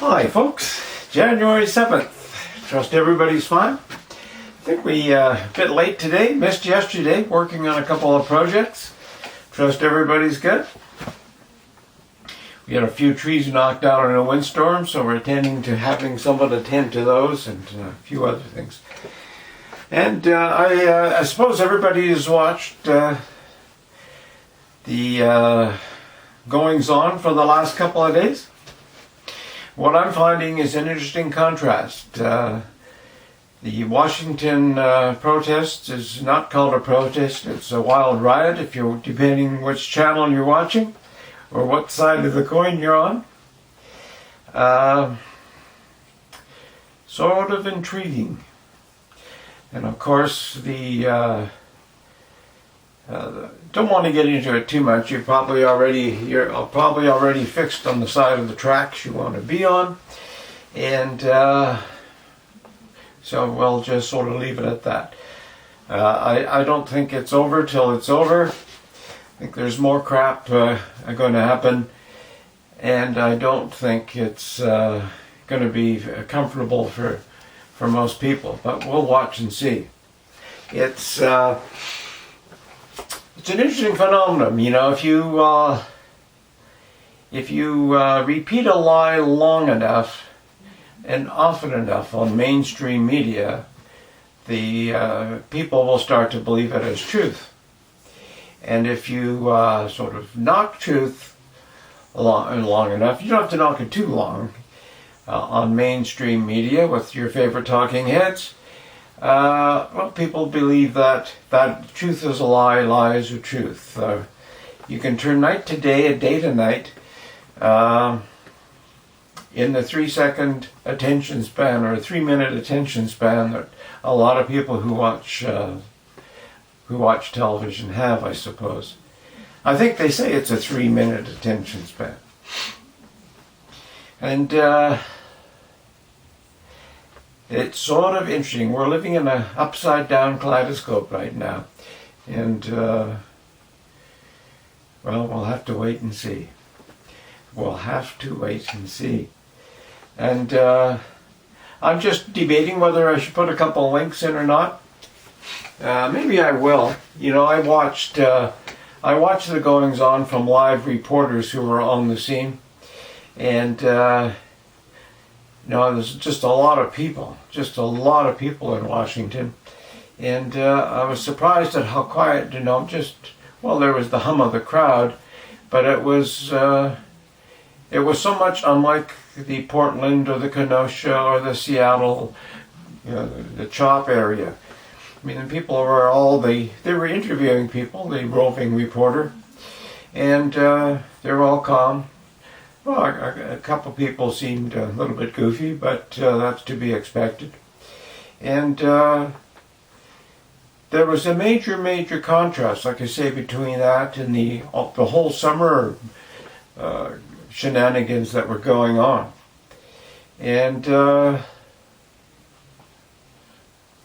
Hi folks, January 7th. Trust everybody's fine. I think we a bit late today, missed yesterday, working on a couple of projects. Trust everybody's good. We had a few trees knocked out in a windstorm, so we're attending to having someone attend to those and a few other things. And I suppose everybody has watched the goings-on for the last couple of days. What I'm finding is an interesting contrast. The Washington protest is not called a protest, it's a wild riot, if you're depending which channel you're watching or what side of the coin you're on. Sort of intriguing. And of course, don't want to get into it too much. You're probably already fixed on the side of the tracks you want to be on, and so we'll just sort of leave it at that. I don't think it's over till it's over. I think there's more crap going to happen, and I don't think it's going to be comfortable for most people. But we'll watch and see. It's an interesting phenomenon, you know. If you repeat a lie long enough and often enough on mainstream media, the people will start to believe it as truth. And if you sort of knock truth long enough, you don't have to knock it too long on mainstream media with your favorite talking heads. Well, people believe that truth is a lie, lies are truth. You can turn night to day and day to night in the 3-second attention span or 3-minute attention span that a lot of people who watch television have, I suppose. I think they say it's a 3-minute attention span. And it's sort of interesting. We're living in an upside-down kaleidoscope right now. And, well, we'll have to wait and see. We'll have to wait and see. And I'm just debating whether I should put a couple of links in or not. Maybe I will. You know, I watched the goings-on from live reporters who were on the scene. And there's just a lot of people in Washington, and I was surprised at how quiet. There was the hum of the crowd, but it was so much unlike the Portland or the Kenosha or the Seattle, the CHOP area. I mean, the people were they were interviewing people, the roving reporter, and they were all calm. Well, a couple people seemed a little bit goofy, but that's to be expected. And there was a major contrast, like I say, between that and the whole summer shenanigans that were going on. And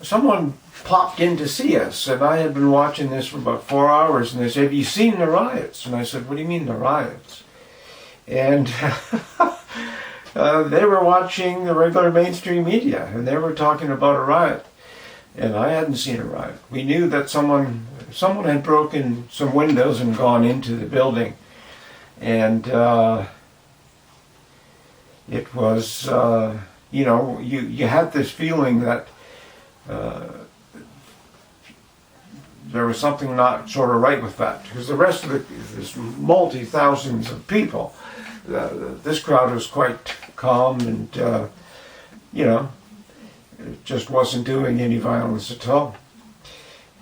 someone popped in to see us, and I had been watching this for about 4 hours, and they said, "Have you seen the riots?" And I said, "What do you mean the riots?" And they were watching the regular mainstream media, and they were talking about a riot. And I hadn't seen a riot. We knew that someone had broken some windows and gone into the building. And it was, you had this feeling that there was something not sort of right with that. Because the rest of this multi-thousands of people, this crowd was quite calm and, it just wasn't doing any violence at all.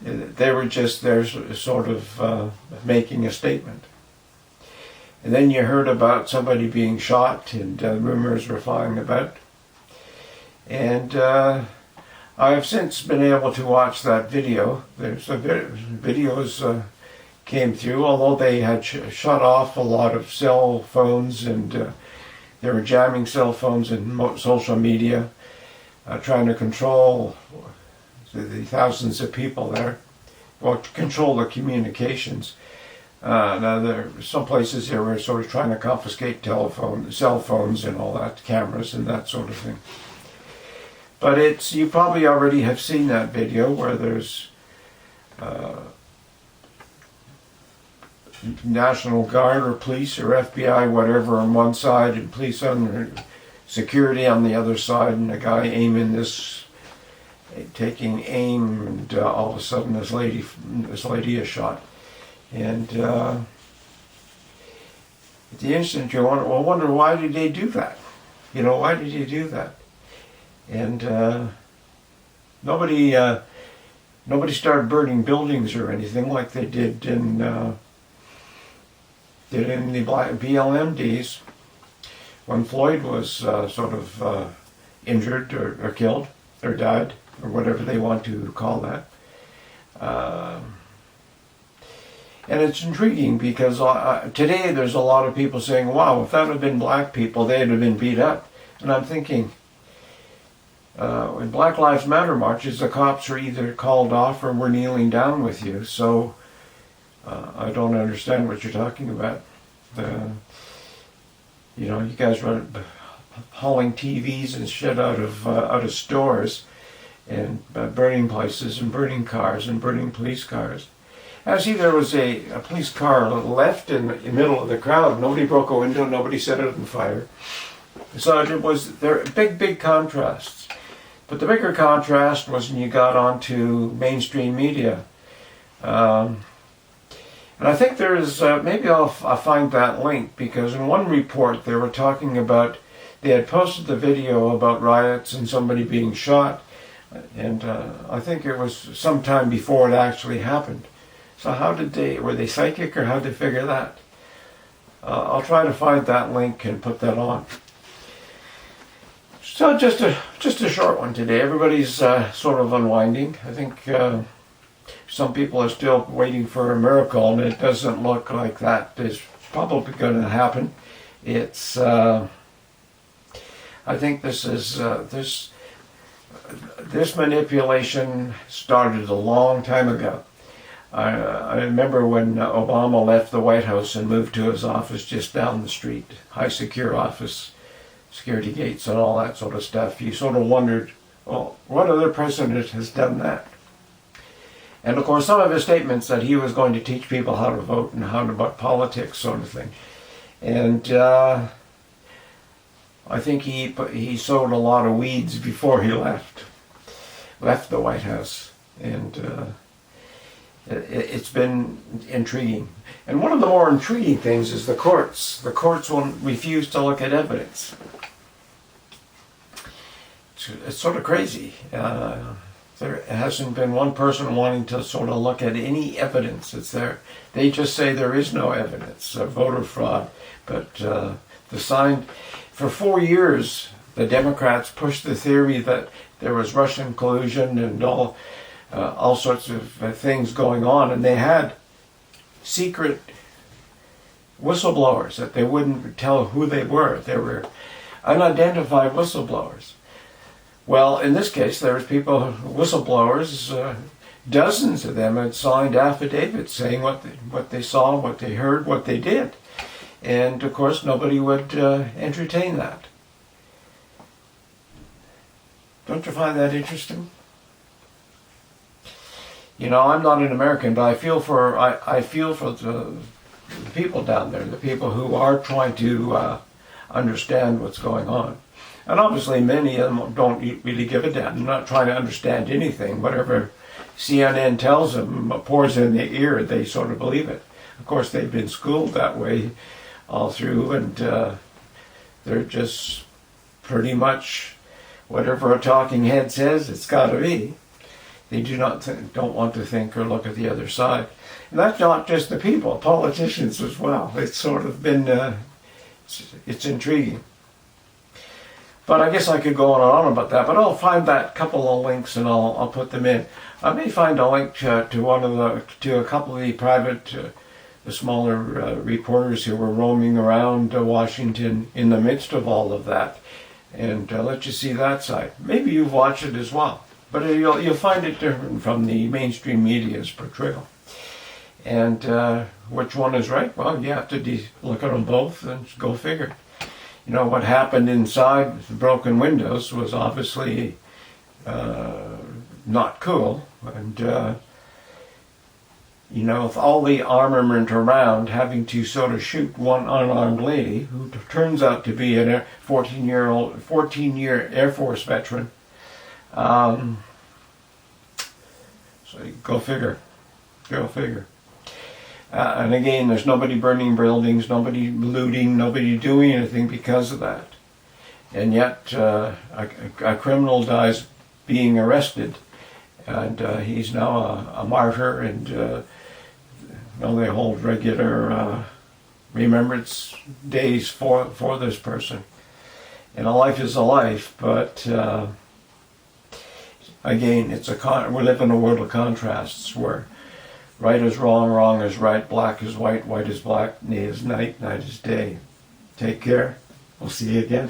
They were just there sort of making a statement. And then you heard about somebody being shot, and rumors were flying about. And I have since been able to watch that video. There's videos came through, although they had shut off a lot of cell phones, and they were jamming cell phones and social media, trying to control the thousands of people there, or to control the communications. Now, there are some places they were sort of trying to confiscate cell phones and all that, cameras and that sort of thing. But you probably already have seen that video where there's National Guard or police or FBI, whatever, on one side, and police on security on the other side, and a guy taking aim, and all of a sudden this lady is shot. And at the instant you wonder why did they do that? Why did he do that? And nobody started burning buildings or anything like they did in the BLM days when Floyd was sort of injured or killed or died or whatever they want to call that. And it's intriguing because today there's a lot of people saying, wow, if that had been black people, they'd have been beat up. And I'm thinking, in Black Lives Matter marches, the cops are either called off or we're kneeling down with you. So I don't understand what you're talking about. You guys were hauling TVs and shit out of stores and burning places and burning cars and burning police cars. I see there was a police car left in the middle of the crowd. Nobody broke a window, nobody set it on fire. So there are big contrasts. But the bigger contrast was when you got onto mainstream media. And I think there's, maybe I'll find that link, because in one report they were talking about, they had posted the video about riots and somebody being shot. And I think it was sometime before it actually happened. So were they psychic, or how did they figure that? I'll try to find that link and put that on. So just a short one today. Everybody's sort of unwinding. I think some people are still waiting for a miracle, and it doesn't look like that is probably going to happen. It's I think this manipulation started a long time ago. I remember when Obama left the White House and moved to his office just down the street, high secure office, security gates and all that sort of stuff. You sort of wondered, well, what other president has done that? And of course, some of his statements that he was going to teach people how to vote and how to about politics, sort of thing. And I think he sowed a lot of weeds before he left the White House. And it's been intriguing. And one of the more intriguing things is the courts. The courts will refuse to look at evidence. It's sort of crazy. There hasn't been one person wanting to sort of look at any evidence that's there. They just say there is no evidence of voter fraud. But for 4 years, the Democrats pushed the theory that there was Russian collusion and all sorts of things going on, and they had secret whistleblowers that they wouldn't tell who they were. They were unidentified whistleblowers. Well, in this case, there was whistleblowers, dozens of them had signed affidavits saying what they saw, what they heard, what they did. And of course, nobody would entertain that. Don't you find that interesting? I'm not an American, but I feel for the people down there, the people who are trying to understand what's going on. And obviously many of them don't really give a damn. They're not trying to understand anything. Whatever CNN tells them pours in their ear, they sort of believe it. Of course, they've been schooled that way all through, and they're just pretty much whatever a talking head says, it's got to be. They don't want to think or look at the other side. And that's not just the people, politicians as well. It's sort of been, it's intriguing. But I guess I could go on and on about that, but I'll find that couple of links and I'll put them in. I may find a link to a couple of the private, the smaller reporters who were roaming around Washington in the midst of all of that, and let you see that side. Maybe you've watched it as well. But you'll find it different from the mainstream media's portrayal. And which one is right? Well, you have to look at them both and go figure. You know, what happened inside the broken windows was obviously not cool. And, you know, with all the armament around, having to sort of shoot one unarmed lady who turns out to be a 14-year Air Force veteran. So go figure. Go figure. And again, there's nobody burning buildings, nobody looting, nobody doing anything because of that. And yet, a criminal dies being arrested, and he's now a martyr, and now they hold regular remembrance days for this person. And a life is a life, but again, we live in a world of contrasts where right is wrong, wrong is right, black is white, white is black, day is night, night is day. Take care. We'll see you again.